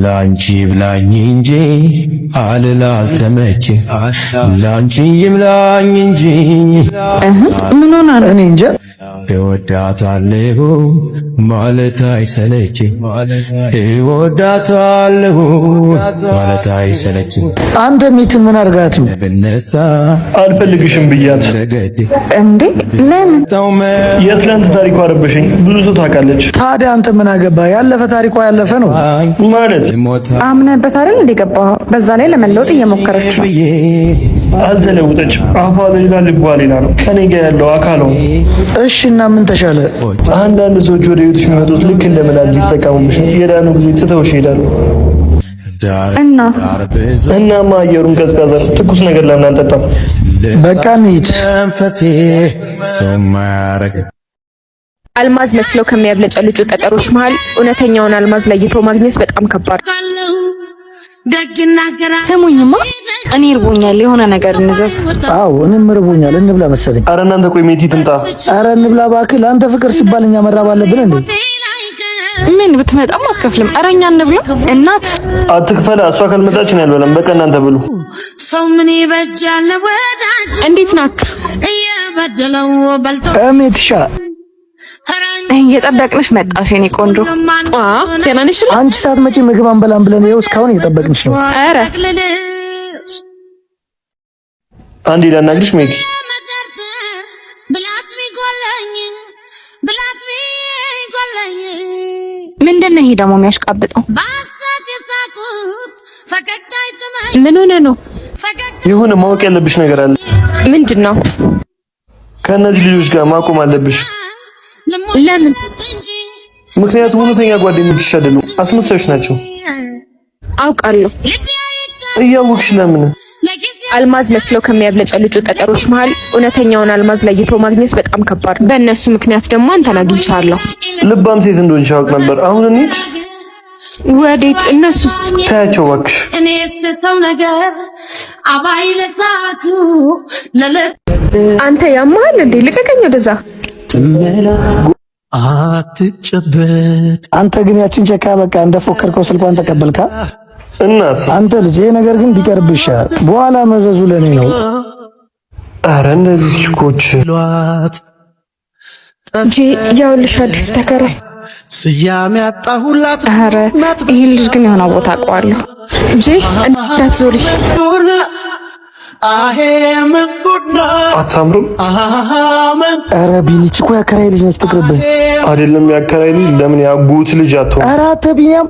ላንቺ ብላኝ እንጂ አልላል ተመቼ ላንቺ ይብላኝ እንጂ ምን ሆነ እኔ እንጃ እወዳታለሁ ማለት አይሰለች እወዳታለሁ ማለት አይሰለች አንተ ሚት ምን አርጋት ነው በነሳ አልፈልግሽም ብያት እንዴ ለምን የትላንት ታሪኳ አረበሽኝ ብዙ ሰው ታውቃለች ታዲያ አንተ ምን አገባ ያለፈ ታሪኳ ያለፈ ነው ማለት አምነህበት አይደል እንደገባው በዛ ላይ ለመለወጥ እየሞከረች ነው አልተለወጠች አፏ ሌላ ልቧ ሌላ ነው ከኔ ጋር ያለው አካል ነው እሺ እና ምን ተሻለ አንዳንድ ሰዎች ወደ ህይወትሽ የሚመጡት ልክ እንደመላል ሊጠቀሙብሽ የዳኑ ጊዜ ትተውሽ ይሄዳሉ እናማ አየሩን ቀዝቃዛ ትኩስ ነገር ለምን አንጠጣም በቃ እንሂድ መንፈሴ ሰማያረግ አልማዝ መስለው ከሚያብለጨልጩ ጠጠሮች መሃል እውነተኛውን አልማዝ ለይቶ ማግኘት በጣም ከባድ ስሙኝማ እኔ እርቦኛል የሆነ ነገር እንዘዝ አዎ እኔም እርቦኛል እንብላ መሰለኝ ኧረ እናንተ ቆይ ሜቲ ትምጣ ኧረ እንብላ እባክህ ለአንተ ፍቅር ሲባል እኛ መራብ አለብን እንዴ ምን ብትመጣም አትከፍልም ኧረ እኛ እንብላ እናት አትክፈላ እሷ ካልመጣች ነው ያልበላም በቃ እናንተ ብሉ ሰው ምን ይበጃል ወዳጅ እንዴት ናችሁ እየበደለው በልቶ እሜትሻ እየጠበቅንሽ መጣሽ የኔ ቆንጆ ገና ነሽ አንቺ ሰዓት መቼ ምግብ አንበላም ብለን ይኸው እስካሁን እየጠበቅንሽ ነው ኧረ አንዴ ላናግርሽ ሜቲ ምንድን ነው ይሄ ደግሞ የሚያሽቃብጠው ምን ሆነ ነው የሆነ ማወቅ ያለብሽ ነገር አለ ምንድን ነው ከእነዚህ ልጆች ጋር ማቆም አለብሽ ለምን ምክንያቱም እውነተኛ ጓደኞችሽ አይደሉም አስመሳዮች ናቸው አውቃለሁ እያወቅሽ ለምን አልማዝ መስለው ከሚያብለጨልጩ ጠጠሮች መሃል እውነተኛውን አልማዝ ለይቶ ማግኘት በጣም ከባድ በእነሱ ምክንያት ደግሞ አንተን አግኝቻለሁ ልባም ሴት እንደሆንሽ አውቅ ነበር አሁን እንሂድ ወዴት እነሱስ ታያቸው እባክሽ እኔስ ሰው ነገር አባይ ለሳቱ አንተ ያማል እንዴ ልቀቀኝ ወደዛ አትጨበት አንተ ግን ያችን ቸካ በቃ እንደፎከርከው ስልኳን ተቀበልካ እናስ አንተ ልጅ ነገር ግን ቢቀርብ ይሻላል በኋላ መዘዙ ለኔ ነው ኧረ እነዚህ ችኮች እንጂ ያውልሽ አዲስ ተከራይ ስያሜ ያጣሁላት ኧረ ይሄን ልጅ ግን የሆነ ቦታ አውቀዋለሁ እንጂ እንዳትዞሪ አታምሩም ኧረ ቢኒች እኮ ያከራይ ልጅ ነች ትቅርብህ አይደለም ያከራይ ልጅ ለምን ያጎት ልጅ አትሆን ኧረ አንተ ቢኒያም